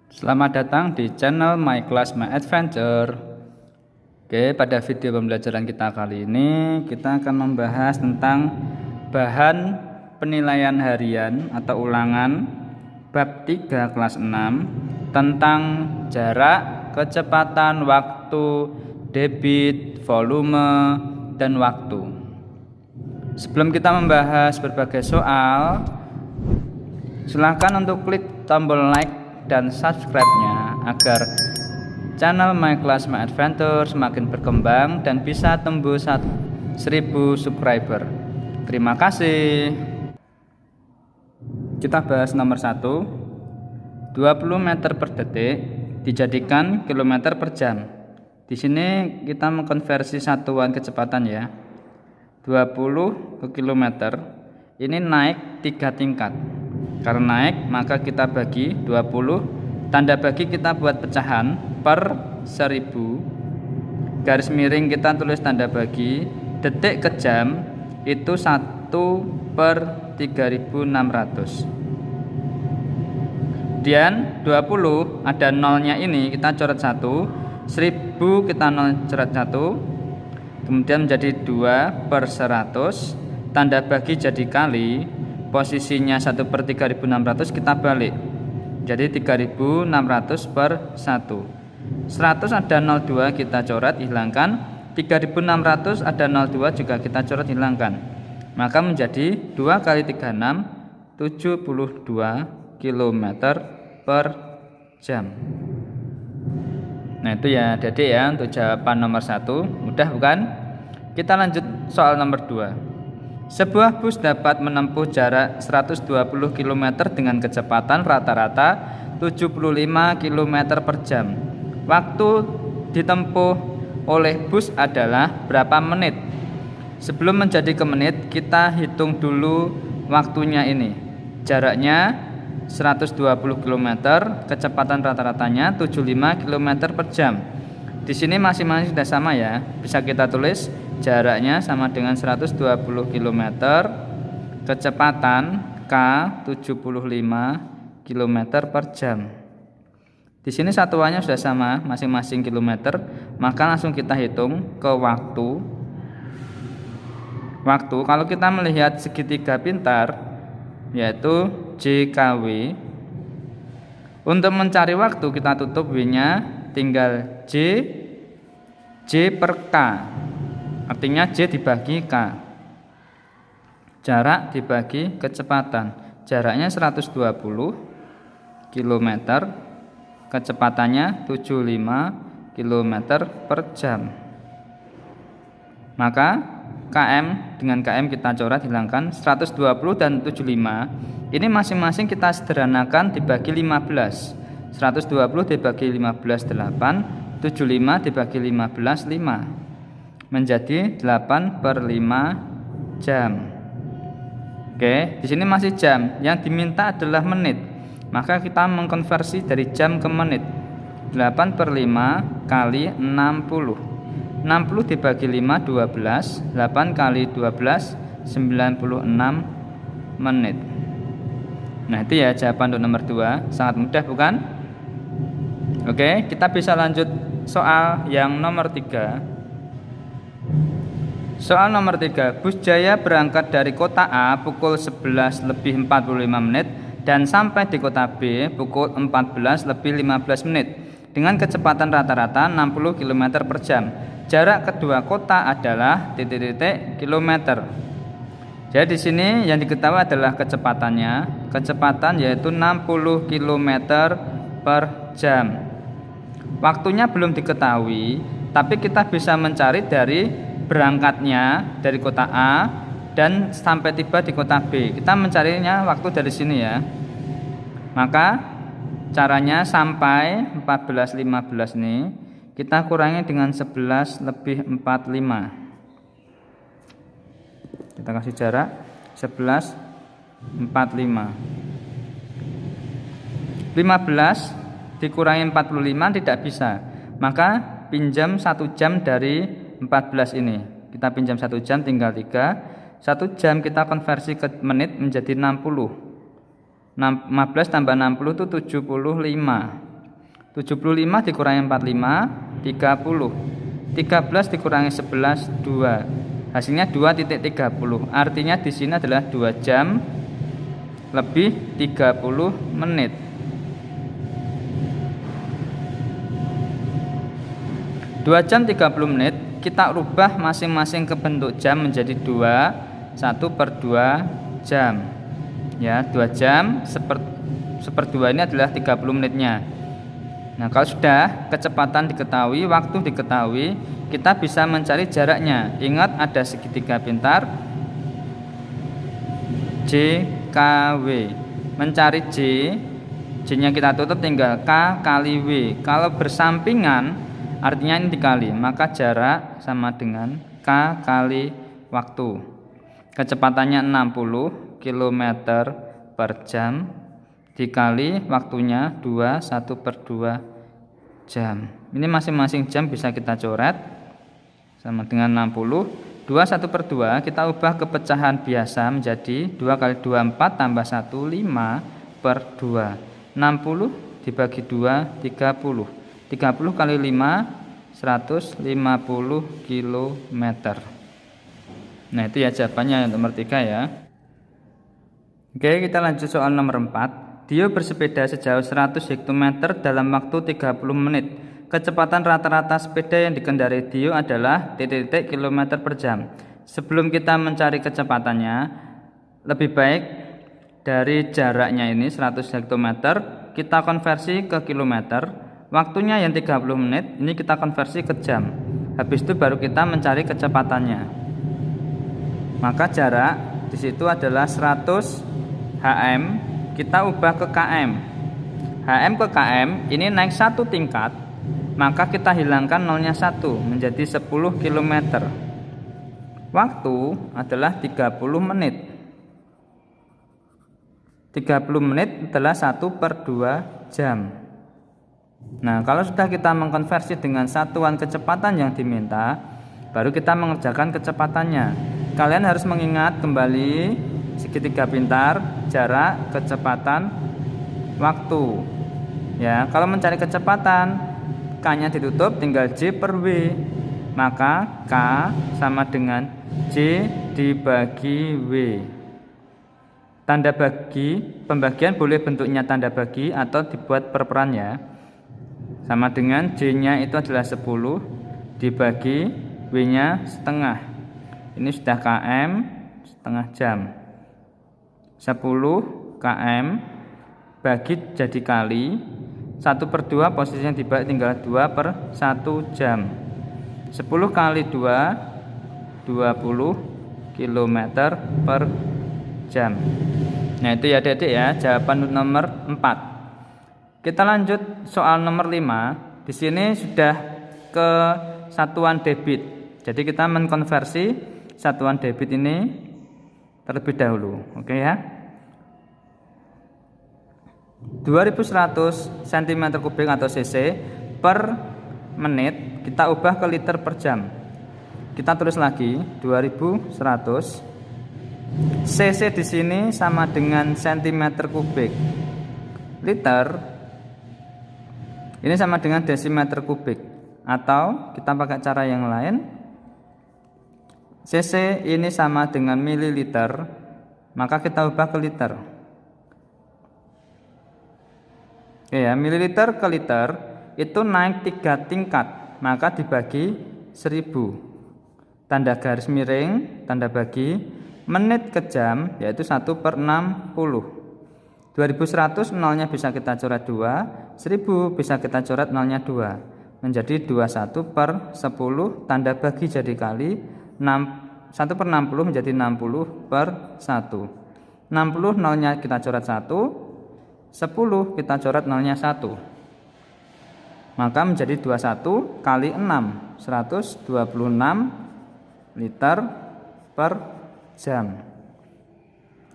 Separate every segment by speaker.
Speaker 1: Selamat datang di channel My Class My Adventure. Oke, pada video pembelajaran kita kali ini kita akan membahas tentang bahan penilaian harian atau ulangan bab 3 kelas 6 tentang jarak, kecepatan, waktu, debit, volume, dan waktu. Sebelum kita membahas berbagai soal, silahkan untuk klik tombol like dan subscribe-nya agar channel My Class My Adventure semakin berkembang dan bisa tembus 1000 subscriber. Terima kasih. Kita bahas nomor 1. 20 meter per detik dijadikan kilometer per jam. Di sini kita mengkonversi satuan kecepatan ya. 20 ke kilometer ini naik 3 tingkat. Karena naik maka kita bagi 20, tanda bagi kita buat pecahan per 1000, garis miring kita tulis tanda bagi, detik ke jam itu 1 per 3600. Kemudian 20 ada nolnya ini kita coret 1, 1000 kita nol coret 1, kemudian menjadi 2 per 100, tanda bagi jadi kali, posisinya 1 per 3600 kita balik jadi 3600 per 1. 100 ada 02 kita coret hilangkan, 3600 ada 02 juga kita coret hilangkan, maka menjadi 2 kali 36 72 km per jam. Nah itu ya Dede ya untuk jawaban nomor 1. Mudah bukan? Kita lanjut soal nomor 2. Sebuah bus dapat menempuh jarak 120 km dengan kecepatan rata-rata 75 km per jam. Waktu ditempuh oleh bus adalah berapa menit? Sebelum menjadi ke menit, kita hitung dulu waktunya ini. Jaraknya 120 km, kecepatan rata-ratanya 75 km per jam. Di sini masing-masing sudah sama ya. Bisa kita tulis jaraknya sama dengan 120 km, kecepatan K 75 km per jam. Di sini satuannya sudah sama, masing-masing kilometer, maka langsung kita hitung ke waktu. Waktu kalau kita melihat segitiga pintar yaitu JKW. Untuk mencari waktu kita tutup W-nya, tinggal J per K. Artinya J dibagi K. Jarak dibagi kecepatan. Jaraknya 120 km, kecepatannya 75 km per jam. Maka KM dengan KM kita coret hilangkan, 120 dan 75 ini masing-masing kita sederhanakan dibagi 15. 120 dibagi 15 8, 75 dibagi 15 5, menjadi 8 per 5 jam. Oke, di sini masih jam, yang diminta adalah menit, maka kita mengkonversi dari jam ke menit. 8 per 5 kali 60, 60 dibagi 5 12, 8 kali 12 96 menit. Nah itu ya jawaban untuk nomor 2. Sangat mudah bukan? Oke, kita bisa lanjut soal yang nomor 3. Soal nomor 3. Bus Jaya berangkat dari kota A pukul 11 lebih 45 menit dan sampai di kota B pukul 14 lebih 15 menit dengan kecepatan rata-rata 60 km per jam. Jarak kedua kota adalah titik-titik kilometer. Jadi di sini yang diketahui adalah kecepatannya. Kecepatan yaitu 60 km per jam. Waktunya belum diketahui, tapi kita bisa mencari dari berangkatnya dari kota A dan sampai tiba di kota B. Kita mencarinya waktu dari sini ya. Maka caranya sampai 14.15 nih kita kurangi dengan 11 lebih 45. Kita kasih jarak 11 45. 15 dikurangi 45 tidak bisa. Maka pinjam 1 jam dari 14 ini. Kita pinjam 1 jam tinggal 3. 1 jam kita konversi ke menit menjadi 60. 15 tambah 60 itu 75. 75 dikurangi 45, 30. 13 dikurangi 11, 2. Hasilnya 2,30. Artinya di sini adalah 2 jam lebih 30 menit. Dua jam 30 menit kita rubah masing-masing ke bentuk jam menjadi 2, 1/2 jam. Ya, 2 jam seper 2 ini adalah 30 menitnya. Nah, kalau sudah kecepatan diketahui, waktu diketahui, kita bisa mencari jaraknya. Ingat ada segitiga pintar JKW. Mencari J-nya kita tutup, tinggal K kali W. Kalau bersampingan artinya ini dikali, maka jarak sama dengan K kali waktu. Kecepatannya 60 km per jam dikali waktunya 2, 1/2 jam. Ini masing-masing jam bisa kita coret sama dengan 60. 2, 1/2 kita ubah ke pecahan biasa menjadi 2 kali 2, 4 tambah 1, 5/2. 60 dibagi 2, 30. 30 kali 5, 150 km. Nah, itu ya jawabannya nomor 3 ya. Oke, kita lanjut soal nomor 4. Dio bersepeda sejauh 100 hektometer dalam waktu 30 menit. Kecepatan rata-rata sepeda yang dikendarai Dio adalah titik-titik kilometer per jam. Sebelum kita mencari kecepatannya, lebih baik dari jaraknya ini 100 hektometer kita konversi ke kilometer. Waktunya yang 30 menit ini kita konversi ke jam. Habis itu baru kita mencari kecepatannya. Maka jarak di situ adalah 100 HM, kita ubah ke KM. HM ke KM ini naik 1 tingkat, maka kita hilangkan nolnya 1 menjadi 10 km. Waktu adalah 30 menit. 30 menit adalah 1/2 jam. Nah, kalau sudah kita mengkonversi dengan satuan kecepatan yang diminta, baru kita mengerjakan kecepatannya. Kalian harus mengingat kembali segitiga pintar, jarak, kecepatan, waktu. Ya, kalau mencari kecepatan, K-nya ditutup, tinggal J/W. Maka K sama dengan J dibagi W. Tanda bagi, pembagian boleh bentuknya tanda bagi atau dibuat perperan ya. Sama dengan J-nya itu adalah 10 dibagi W-nya setengah. Ini sudah km setengah jam. 10 km bagi jadi kali 1/2, posisinya dibalik tinggal 2/1 jam. 10 kali 2 20 km per jam. Nah, itu ya adik-adik ya jawaban nomor 4. Kita lanjut soal nomor 5. Di sini sudah ke satuan debit. Jadi kita mengkonversi satuan debit ini terlebih dahulu. Oke ya. 2100 cm3 atau cc per menit kita ubah ke liter per jam. Kita tulis lagi 2100 cc di sini sama dengan cm3. Liter ini sama dengan desimeter kubik, atau kita pakai cara yang lain, cc ini sama dengan mililiter, maka kita ubah ke liter. Ya, mililiter ke liter itu naik 3 tingkat, maka dibagi 1000. Tanda garis miring, tanda bagi, menit ke jam yaitu 1/60. 2100 nolnya bisa kita coret 2, 1000 bisa kita coret nolnya 2, menjadi 21/10, tanda bagi jadi kali, 1/60 menjadi 60/1. 60 nolnya kita coret 1, 10 kita coret nolnya 1, maka menjadi 21 kali 6, 126 liter per jam.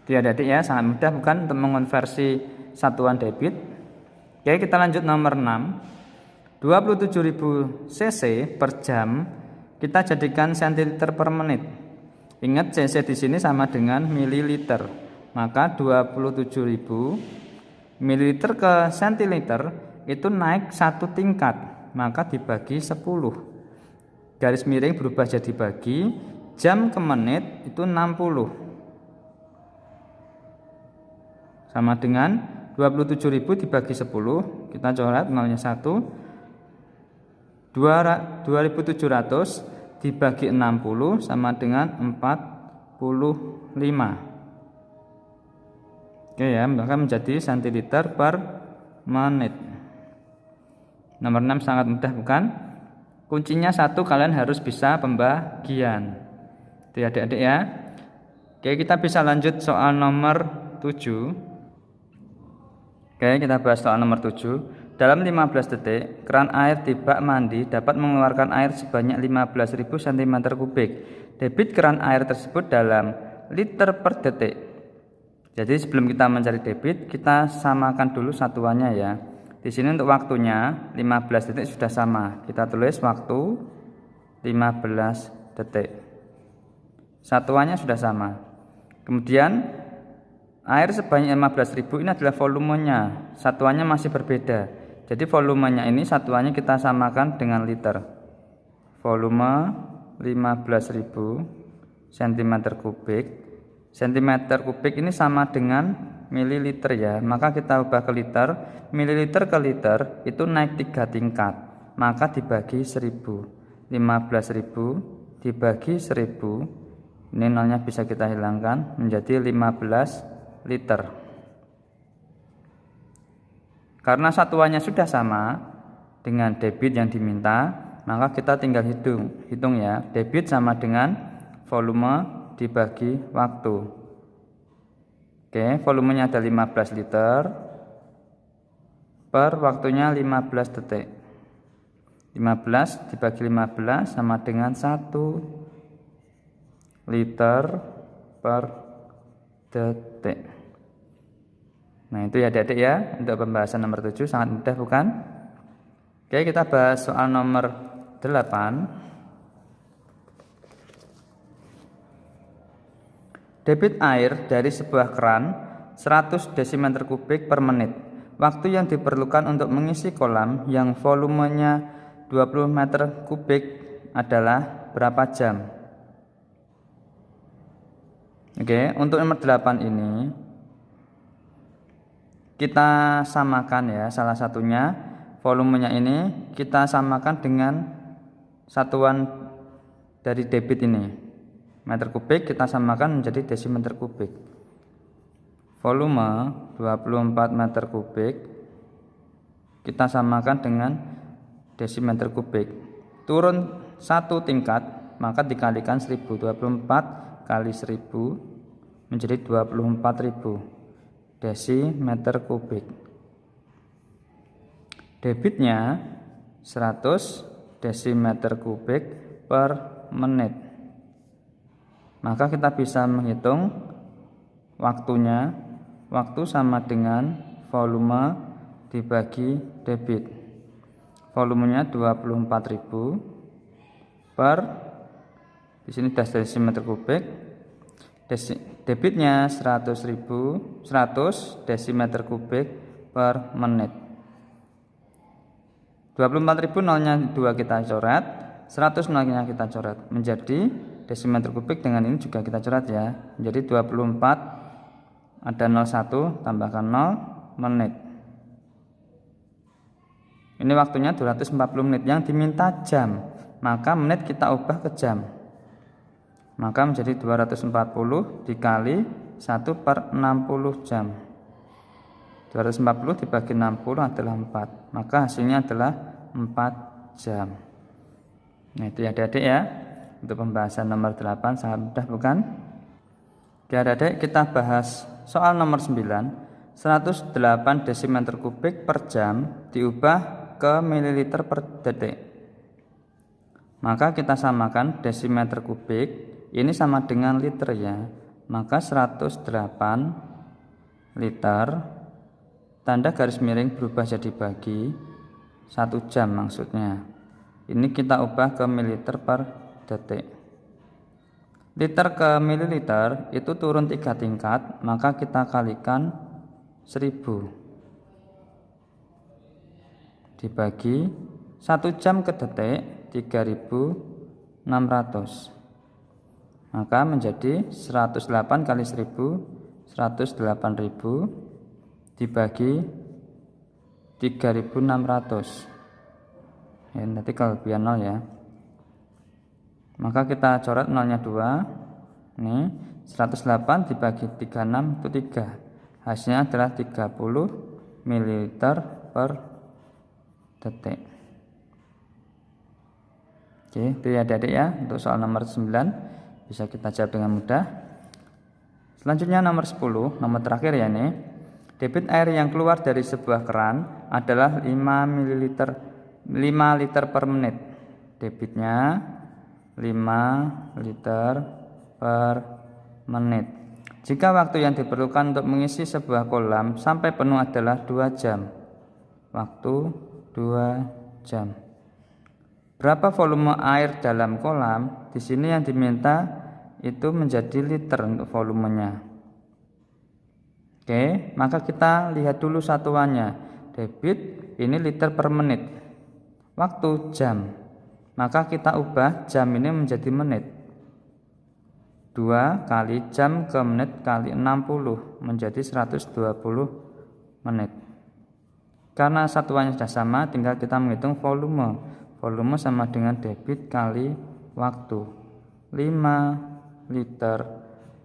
Speaker 1: Adik-adik ya, sangat mudah bukan untuk mengonversi satuan debit. Oke, kita lanjut nomor 6. 27.000 cc per jam kita jadikan centiliter per menit. Ingat cc di sini sama dengan mililiter. Maka 27.000 mililiter ke centiliter itu naik 1 tingkat, maka dibagi 10. Garis miring berubah jadi bagi, jam ke menit itu 60. Sama dengan 27.000 dibagi 10, kita coret nolnya 1. 2700 dibagi 60 sama dengan 45. Oke ya, maka menjadi centiliter per menit. Nomor 6 sangat mudah bukan? Kuncinya satu, kalian harus bisa pembagian. Itu ya adik-adik ya. Oke, kita bisa lanjut soal nomor 7. Oke, kita bahas soal nomor 7. Dalam 15 detik, keran air di bak mandi dapat mengeluarkan air sebanyak 15.000 cm3. Debit keran air tersebut dalam liter per detik. Jadi sebelum kita mencari debit, kita samakan dulu satuannya ya. Di sini untuk waktunya 15 detik sudah sama. Kita tulis waktu 15 detik. Satuannya sudah sama. Kemudian air sebanyak 15.000 ini adalah volumenya. Satuannya masih berbeda. Jadi volumenya ini satuannya kita samakan dengan liter. Volume 15.000 cm3. Cm3 ini sama dengan mililiter ya. Maka kita ubah ke liter. Mililiter ke liter itu naik 3 tingkat. Maka dibagi 1000. 15.000 dibagi 1000. Ini nolnya bisa kita hilangkan menjadi 15 liter. Karena satuannya sudah sama dengan debit yang diminta, maka kita tinggal hitung ya. Debit sama dengan volume dibagi waktu. Oke, volumenya ada 15 liter per waktunya 15 detik. 15 dibagi 15 sama dengan 1 liter per detik. Nah itu ya adik-adik ya, untuk pembahasan nomor 7 sangat mudah bukan? Oke, kita bahas soal nomor 8. Debit air dari sebuah keran 100 desimeter kubik per menit. Waktu yang diperlukan untuk mengisi kolam yang volumenya 20 meter kubik adalah berapa jam? Oke, untuk nomor 8 ini kita samakan ya, salah satunya volumenya ini kita samakan dengan satuan dari debit ini. Meter kubik kita samakan menjadi desimeter kubik. Volume 24 meter kubik kita samakan dengan desimeter kubik. Turun 1 tingkat, maka dikalikan 1000. 24 kali 1000 menjadi 24.000 desimeter kubik. Debitnya 100 desimeter kubik per menit. Maka kita bisa menghitung waktunya. Waktu sama dengan volume dibagi debit. Volumenya 24.000 per, di sini desimeter kubik. Debitnya 100 desimeter kubik per menit. 24.000 nolnya 2 kita coret, 100 nolnya kita coret, menjadi desimeter kubik. Dengan ini juga kita coret ya, menjadi 24, ada 01 tambahkan 0 menit. Ini waktunya 240 menit, yang diminta jam, maka menit kita ubah ke jam. Maka menjadi 240 dikali 1 per 60 jam. 240 dibagi 60 adalah 4. Maka hasilnya adalah 4 jam. Nah itu ya adik-adik ya. Untuk pembahasan nomor 8 sangat mudah bukan? Oke adik-adik, kita bahas soal nomor 9. 108 desimeter kubik per jam diubah ke mililiter per detik. Maka kita samakan desimeter kubik ini sama dengan liter ya. Maka 108 liter, tanda garis miring berubah jadi bagi 1 jam maksudnya. Ini kita ubah ke mililiter per detik. Liter ke mililiter itu turun 3 tingkat, maka kita kalikan 1000. dibagi 1 jam ke detik 3600, maka menjadi 108 kali 1000 108.000 dibagi 3600 ya, nanti kelebihan 0 ya. Maka kita coret nolnya 2. Ini 108 dibagi 36 itu 3. Hasilnya adalah 30 ml per detik. Oke, itu ya adik-adik ya, untuk soal nomor 9 bisa kita jawab dengan mudah. Selanjutnya nomor 10, nomor terakhir ya ini. Debit air yang keluar dari sebuah keran adalah 5 liter per menit. Debitnya 5 liter per menit. Jika waktu yang diperlukan untuk mengisi sebuah kolam sampai penuh adalah 2 jam. Waktu 2 jam. Berapa volume air dalam kolam? Di sini yang diminta itu menjadi liter untuk volumenya. Oke, maka kita lihat dulu satuannya. Debit ini liter per menit. Waktu jam. Maka kita ubah jam ini menjadi menit. 2 kali jam ke menit kali 60 menjadi 120 menit. Karena satuannya sudah sama, tinggal kita menghitung volume. Volume sama dengan debit kali waktu. 5 liter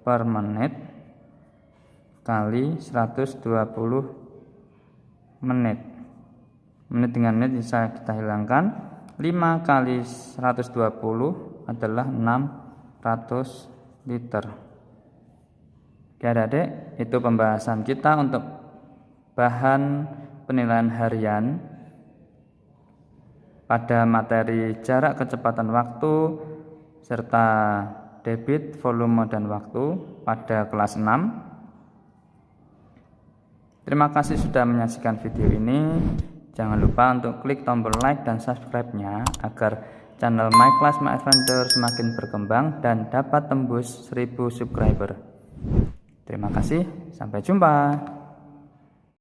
Speaker 1: per menit kali 120 menit. Menit dengan menit bisa kita hilangkan. 5 kali 120 adalah 600 liter. Oke adik-adik, itu pembahasan kita untuk bahan penilaian harian pada materi jarak kecepatan waktu serta debit, volume, dan waktu pada kelas 6. Terima kasih sudah menyaksikan video ini. Jangan lupa untuk klik tombol like dan subscribe-nya agar channel My Class My Adventure semakin berkembang dan dapat tembus 1000 subscriber. Terima kasih, sampai jumpa.